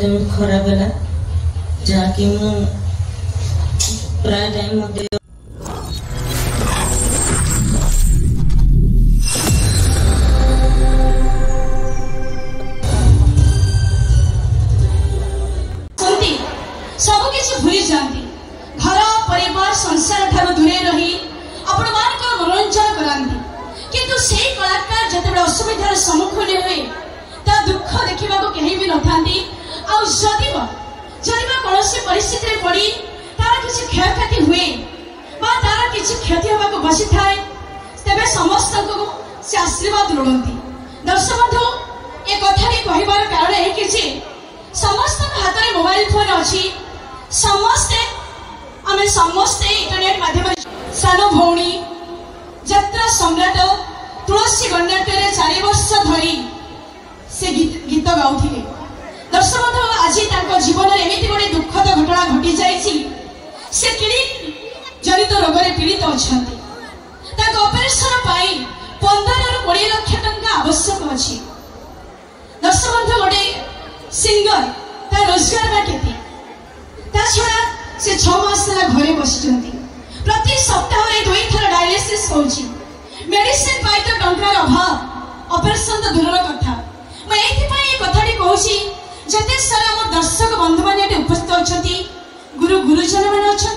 प्रथम खराब है जहाँकि प्राय टाइम सब किसी भूली जाती घर परिवार संसार ठार दूरे रही आपण मनोरंजन कराती किंतु से कलाकार जिते असुविधार सम्मुखीन हुए ता दुख देखा कहीं भी न था कौन परिस्थिति पड़ी तार किसी क्षयक्षति हुए तार किसी क्षति होगा बसी थाए तेरे समस्त को से आशीर्वाद लोड़ती दर्शक बंधु ए कथाटी कहबार कारण है कि समस्त हाथ में मोबाइल फोन अच्छी समस्ते आमे समस्ते इंटरनेट माध्यम सान भौणी यात्रा सम्राट तुलसी गंडाटे 4 वर्ष धरी से गीत गाउथिले दर्शक बंधु आज जीवन में एमती गोटे दुखद घटना घटी जाइए से किडनी जनित रोग में पीड़ित अच्छा ऑपरेशन 15 ରୁ 20 लाख टंका आवश्यक अच्छी दर्शक बंधु गोटे सिंगर ता रोजगार बा केते ता छड़ा से 6 मास घरे बसी प्रति सप्ताह में 2 थर डायलिसिस होची मेडिसिन पाई तो टंकार अभाव ऑपरेशन तो दूर कथा मैं ये कथाटी कहूँ जते सारा आम दर्शक बंधु मैंने उपस्थित अच्छा गुरुजन मैंने अच्छा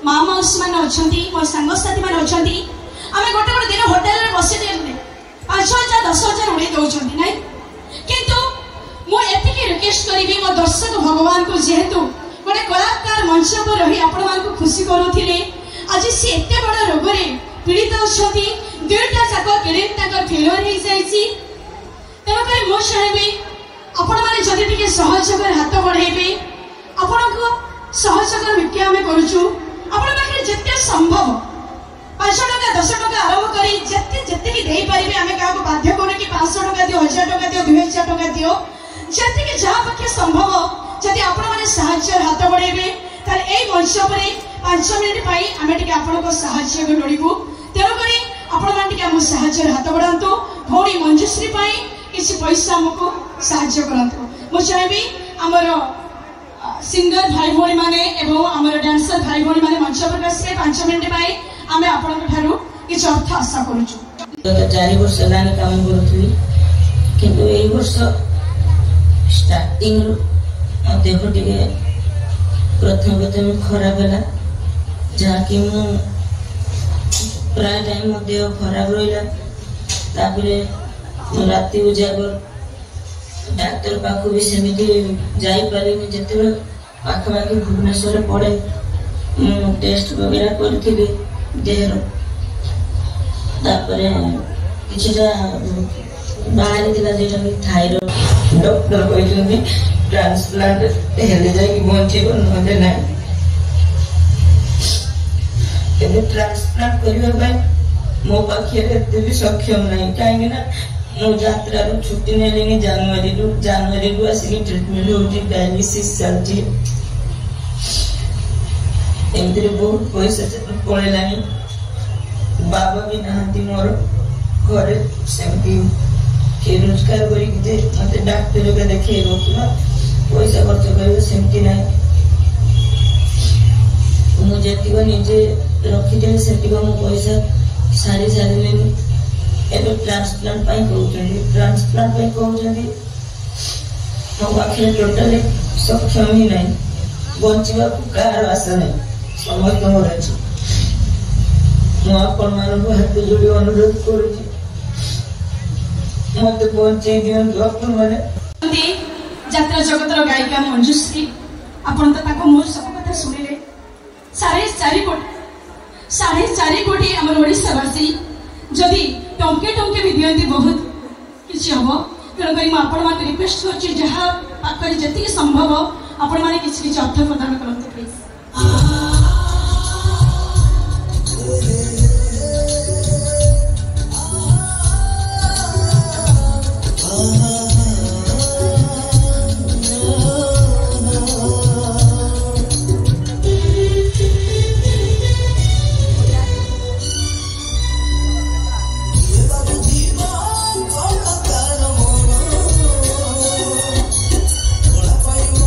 माँ मौसी मैंने अच्छा मो सांगसाथी मैंने अच्छा आम गोटे गोटे दिन होटेल में बसी 5,000 10,000 उड़े दौरान ना किंतु मुझे रिक्वेस्ट करी मो दर्शक भगवान को जेहेतु गोटे कलाकार मंच पर रही आपण खुशी करुले आज सी एत बड़ रोग में पीड़ित अच्छा 2टा जाक किडनी फेलियर हो जाए तेणुक मुझे चाहबी आपण मैंने जदि टिके सहयोग हाथ बढ़ेबे आपण को सहयोग भिक्षा आम करूँ आपण पाखे जिते संभव 5 टका 10 टका आरंभ करी जिते दे पारे आम क्या बाध्य करूँ कि 500 टका दियो 1000 टका दियो 2000 टका दियो जी जहाँ पाखे संभव जदि आपण मैंने साहाय्य हाथ बढ़ेबे तार ए मंच पर 5 मिनिट पाई आम टिके आपण को साहाय्य लोड़बू तेणुक आपण मैंने आम साहाय्य हाथ बढ़ातु भौणी मंजुश्री किसी पैसा आमको साहाय्य करंतु मु चाहबी आमर सिंगर भाई भौणी माने एवं आमर डांसर भाई भौणी माने मंच पर आसे 5 मिनिट पाई आमे आपन ठारू किछ अर्थ आशा करूछु 4 वर्ष लाने काम करथुली किंतु एई वर्ष स्टार्टिंग देह टिके प्रथम खराब है जहाँकि प्राय टाइम देह खराब रहा राति उजागर डाक्तर पाख भी सेमती जापारे जिते पाखापाखि भुवनेश्वर पड़े टेस्ट वगैरह करी देहर किछटा बाहरी जोटा थायरॉइड डॉक्टर कहते ट्रांसप्लांट हेले जाए बचे ना ना ट्रांसप्लांट करने मो पाखे भी सक्षम नहीं कहीं मो यात्रा छुट्टी ने जनवरी आसिक ट्रिटमेंट हो डायलिसिस चलती एमती बहुत पैसा पड़ेगा बाबा भी नहांती मोर घरे सेमती किए रोजगार कर मत डाक्टर के देखे पैसा खर्च कर सेमती ना मुझे निजे रखी से मो पैसा सारी सारे एवं ट्रांसप्लांट ट्रांसप्लांट कहते मो पाखे टोटाली सक्षम ही ना बचा कार आशा ना समस्त मुझे हाथ जोड़ी अनुरोध कर मत बचे दिंतु आपण मैंने यात्रा जगतर गायिका मंजुश्री आपण तो मोर सब कथा शुणिले 4.5 कोटी आम ओडावासी जदि टंके टंके भी दिखती बहुत किसी हम तेणुक आपण रिक्वेस्ट कर जहाँ पाखे जी संभव आपण मैंने किसी अर्थ प्रदान करते प्लीज Bye.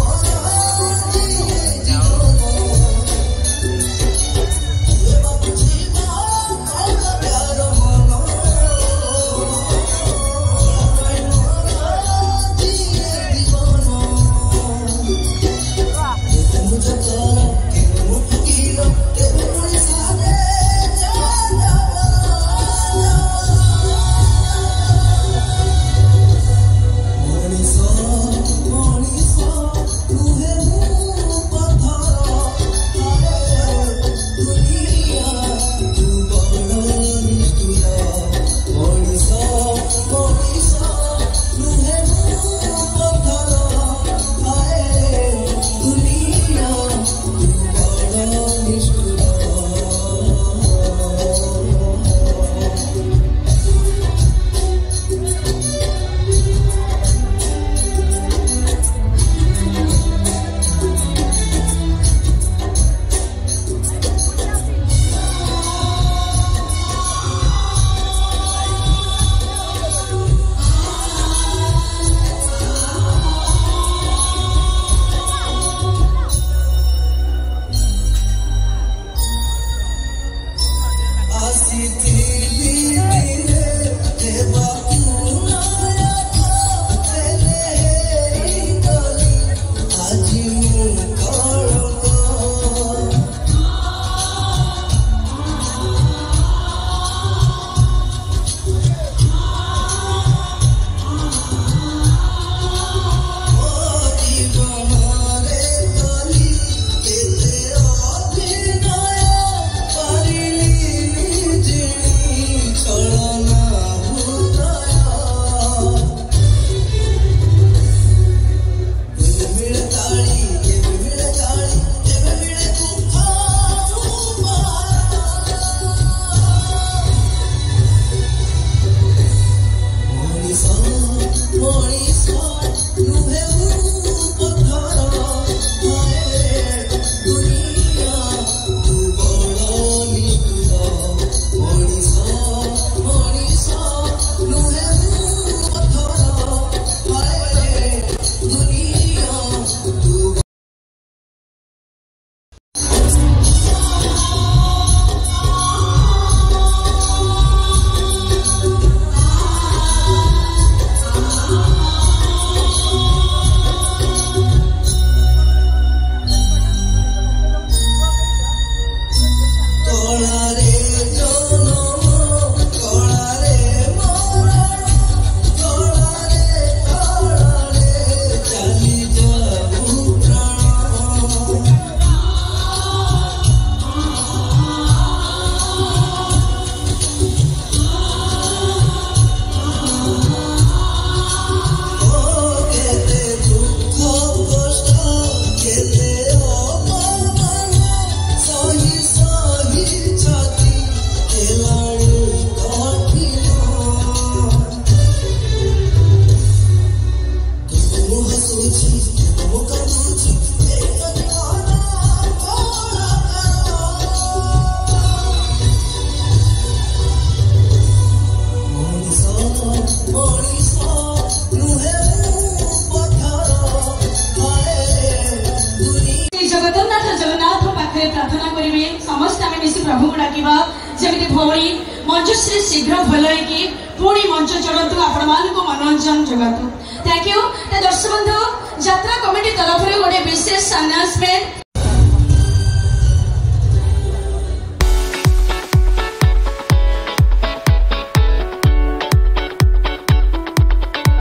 प्रार्थना करेंगे समस्त आम मिसी प्रभु को डाकिबा जमी भौणी मंजुश्री शीघ्र भल होगी पुणी मंच चढ़तु आपण मान मनोरंजन जगतु। Thank you. दर्शक बंधु यात्रा कमिटी तरफ गोटे विशेष अनाउंसमेंट